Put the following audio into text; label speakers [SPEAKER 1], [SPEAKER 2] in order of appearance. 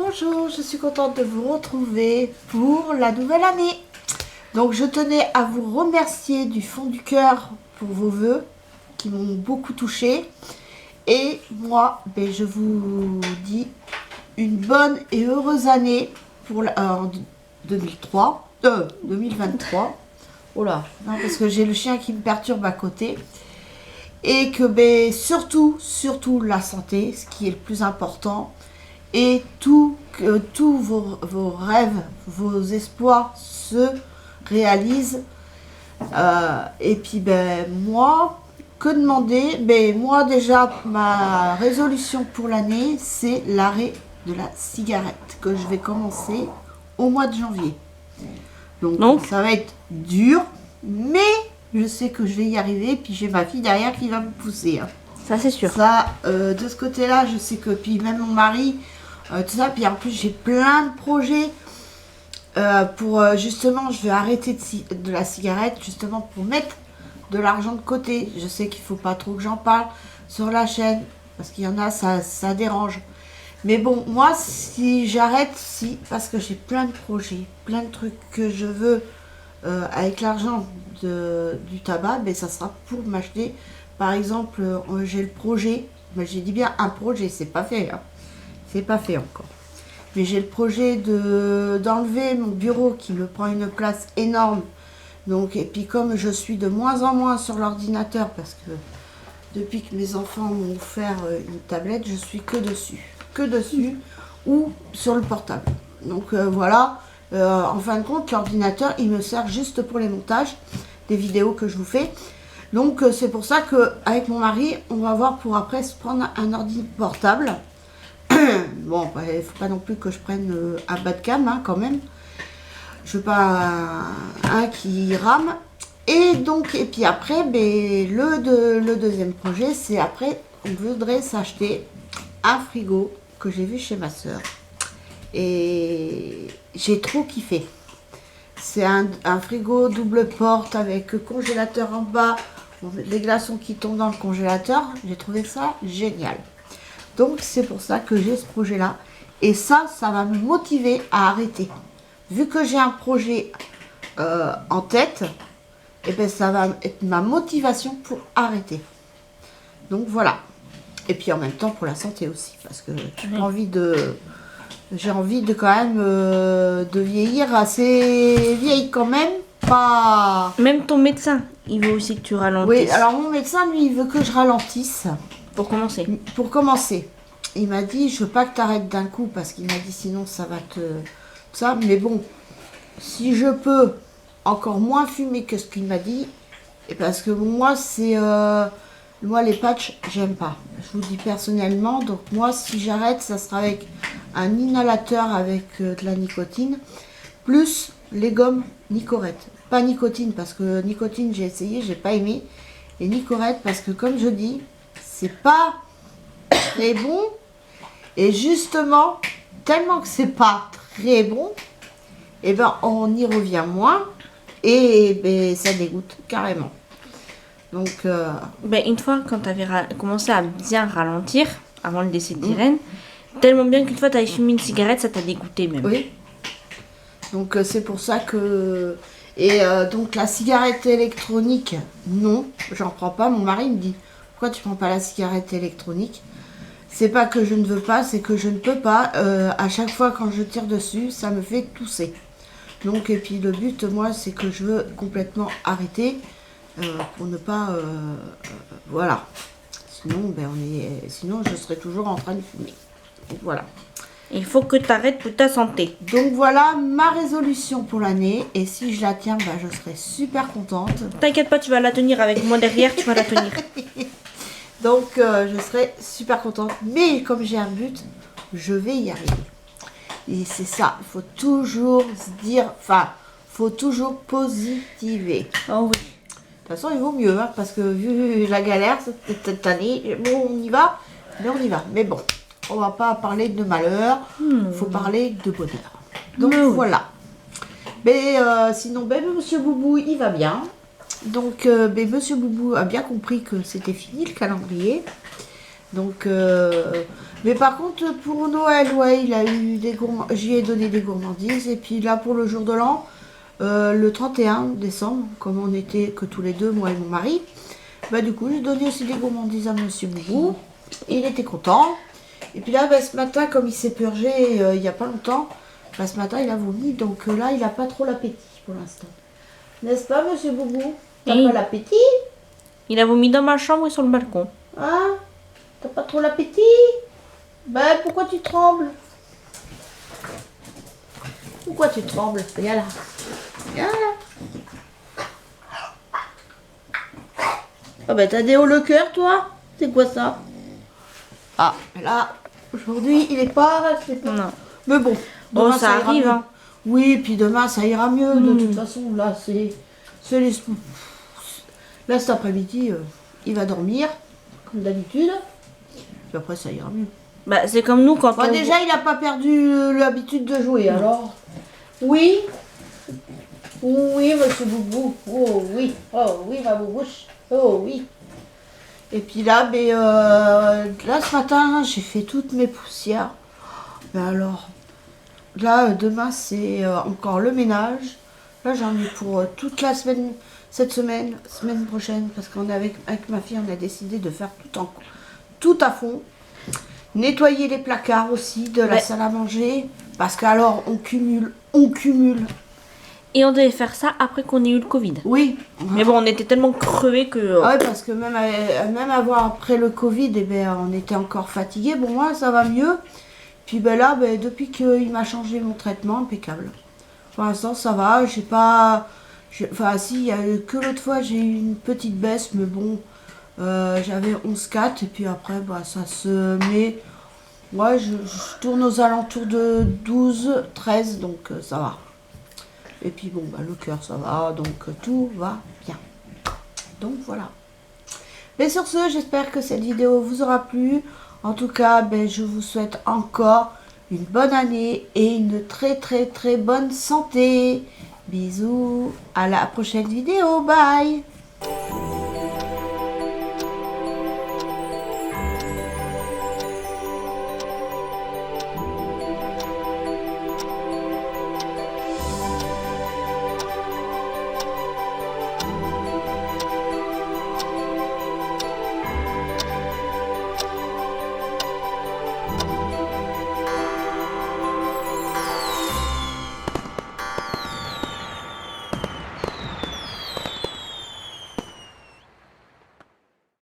[SPEAKER 1] Bonjour, je suis contente de vous retrouver pour la nouvelle année. Donc je tenais à vous remercier du fond du cœur pour vos vœux qui m'ont beaucoup touchée. Et moi, je vous dis une bonne et heureuse année pour 2023. Oh là, non, parce que j'ai le chien qui me perturbe à côté. Et que surtout la santé, ce qui est le plus important. Et que tous vos rêves, vos espoirs se réalisent. Et puis moi, que demander? Moi déjà, ma résolution pour l'année, c'est l'arrêt de la cigarette que je vais commencer au mois de janvier. Donc ça va être dur, mais je sais que je vais y arriver. Puis j'ai ma fille derrière qui va me pousser.
[SPEAKER 2] Ça c'est sûr.
[SPEAKER 1] Ça, de ce côté-là, je sais que puis même mon mari, tout ça. Puis en plus j'ai plein de projets pour justement, je vais arrêter de la cigarette justement pour mettre de l'argent de côté. Je sais qu'il faut pas trop que j'en parle sur la chaîne parce qu'il y en a, ça dérange. Mais bon, moi si j'arrête, parce que j'ai plein de projets, plein de trucs que je veux avec l'argent du tabac, ça sera pour m'acheter. Par exemple, j'ai le projet, j'ai dit bien un projet, c'est pas fait, c'est pas fait encore. Mais j'ai le projet d'enlever mon bureau qui me prend une place énorme. Donc, et puis comme je suis de moins en moins sur l'ordinateur, parce que depuis que mes enfants m'ont offert une tablette, je suis que dessus ou sur le portable. Donc voilà, en fin de compte, l'ordinateur, il me sert juste pour les montages des vidéos que je vous fais. Donc c'est pour ça qu'avec mon mari, on va voir pour après se prendre un ordi portable. Bon, il ne faut pas non plus que je prenne un bas de gamme quand même. Je veux pas un qui rame. Et puis après, le deuxième projet, c'est après, on voudrait s'acheter un frigo que j'ai vu chez ma soeur. Et j'ai trop kiffé. C'est un frigo double porte avec congélateur en bas, les glaçons qui tombent dans le congélateur. J'ai trouvé ça génial. Donc c'est pour ça que j'ai ce projet-là. Et ça va me motiver à arrêter. Vu que j'ai un projet en tête, ça va être ma motivation pour arrêter. Donc voilà. Et puis en même temps pour la santé aussi. Parce que j'ai envie de quand même de vieillir assez vieille quand même. Pas...
[SPEAKER 2] Même ton médecin, il veut aussi que tu ralentisses.
[SPEAKER 1] Oui, alors mon médecin, lui, il veut que je ralentisse.
[SPEAKER 2] Pour commencer.
[SPEAKER 1] Pour commencer. Il m'a dit, je veux pas que tu arrêtes d'un coup, parce qu'il m'a dit, sinon ça va te... Ça, mais bon, si je peux encore moins fumer que ce qu'il m'a dit, et parce que moi, moi, les patchs, j'aime pas. Je vous dis personnellement, donc moi, si j'arrête, ça sera avec un inhalateur avec de la nicotine, plus les gommes Nicorette. Pas nicotine, parce que nicotine, j'ai essayé, j'ai pas aimé. Et Nicorette, parce que comme je dis, c'est pas très bon. Et justement, tellement que c'est pas très bon, on y revient moins. Et ça dégoûte carrément. Donc,
[SPEAKER 2] une fois, quand tu avais commencé à bien ralentir, avant le décès d'Irène, tellement bien qu'une fois tu avais fumé une cigarette, ça t'a dégoûté même.
[SPEAKER 1] Oui. Donc c'est pour ça que... Et donc la cigarette électronique, non, j'en prends pas. Mon mari me dit, pourquoi tu prends pas la cigarette électronique? C'est pas que je ne veux pas, c'est que je ne peux pas. À chaque fois quand je tire dessus, ça me fait tousser. Donc, et puis le but, moi, c'est que je veux complètement arrêter pour ne pas... voilà. Sinon, sinon, je serais toujours en train de fumer. Donc, voilà.
[SPEAKER 2] Il faut que tu arrêtes pour ta santé.
[SPEAKER 1] Donc voilà ma résolution pour l'année. Et si je la tiens, je serai super contente.
[SPEAKER 2] T'inquiète pas, tu vas la tenir avec moi derrière, tu vas la tenir.
[SPEAKER 1] Donc je serai super contente. Mais comme j'ai un but, je vais y arriver. Et c'est ça, il faut toujours se dire, faut toujours positiver.
[SPEAKER 2] Oh oui.
[SPEAKER 1] De toute façon, il vaut mieux, parce que vu la galère cette année, bon, on y va, mais on y va. Mais bon, on va pas parler de malheur, faut parler de bonheur. Donc voilà. Mais sinon, Monsieur Boubou, il va bien. Donc, Monsieur Boubou a bien compris que c'était fini le calendrier. Donc, mais par contre, pour Noël, ouais, il a eu des gourmandises. J'y ai donné des gourmandises. Et puis là, pour le jour de l'an, le 31 décembre, comme on était que tous les deux, moi et mon mari, bah du coup, j'ai donné aussi des gourmandises à Monsieur Boubou. Il était content. Et puis là, bah, ce matin, comme il s'est purgé il n'y a pas longtemps, bah, ce matin, il a vomi. Donc là, il n'a pas trop l'appétit pour l'instant. N'est-ce pas, Monsieur Boubou? T'as
[SPEAKER 2] Oui.
[SPEAKER 1] pas l'appétit?
[SPEAKER 2] Il a vomi dans ma chambre et sur le balcon.
[SPEAKER 1] Hein? T'as pas trop l'appétit? Ben, pourquoi tu trembles? Pourquoi tu trembles? Viens là. Viens là. Ah ben, t'as des hauts le cœur, toi? C'est quoi ça? Ah, là, aujourd'hui, il est pas...
[SPEAKER 2] Non.
[SPEAKER 1] Mais bon.
[SPEAKER 2] Oh,
[SPEAKER 1] demain,
[SPEAKER 2] ça
[SPEAKER 1] ira
[SPEAKER 2] arrive,
[SPEAKER 1] mieux.
[SPEAKER 2] hein.
[SPEAKER 1] Oui, puis demain, ça ira mieux. De toute façon, là, c'est les... Là, cet après-midi, il va dormir, comme d'habitude. Puis après, ça ira mieux.
[SPEAKER 2] Bah, c'est comme nous quand
[SPEAKER 1] Bon,
[SPEAKER 2] on...
[SPEAKER 1] déjà, il n'a pas perdu l'habitude de jouer, alors. Oui. Oui, monsieur Boubou. Oh oui. Oh oui, ma boubouche. Oh oui. Et puis là, ben, là, ce matin, j'ai fait toutes mes poussières. Ben alors, là, demain, c'est encore le ménage. Là, j'en ai pour toute la semaine, cette semaine prochaine, parce qu'on est avec ma fille, on a décidé de faire tout à fond. Nettoyer les placards aussi de la salle à manger, parce qu'alors on cumule.
[SPEAKER 2] Et on devait faire ça après qu'on ait eu le Covid.
[SPEAKER 1] Oui.
[SPEAKER 2] Mais bon, on était tellement crevés que...
[SPEAKER 1] Ah ouais, parce que même avoir après le Covid, eh ben, on était encore fatigués. Bon, moi, ça va mieux. Puis ben là, ben, depuis qu'il m'a changé mon traitement, impeccable. Pour l'instant, ça va. J'ai pas... Enfin, si, il y a que l'autre fois, j'ai eu une petite baisse, mais bon, j'avais 11,4 et puis après, bah, ça se met... Ouais, je tourne aux alentours de 12, 13, donc ça va. Et puis bon, bah, le cœur, ça va, donc tout va bien. Donc voilà. Mais sur ce, j'espère que cette vidéo vous aura plu. En tout cas, ben, je vous souhaite encore une bonne année et une très bonne santé. Bisous, à la prochaine vidéo, bye.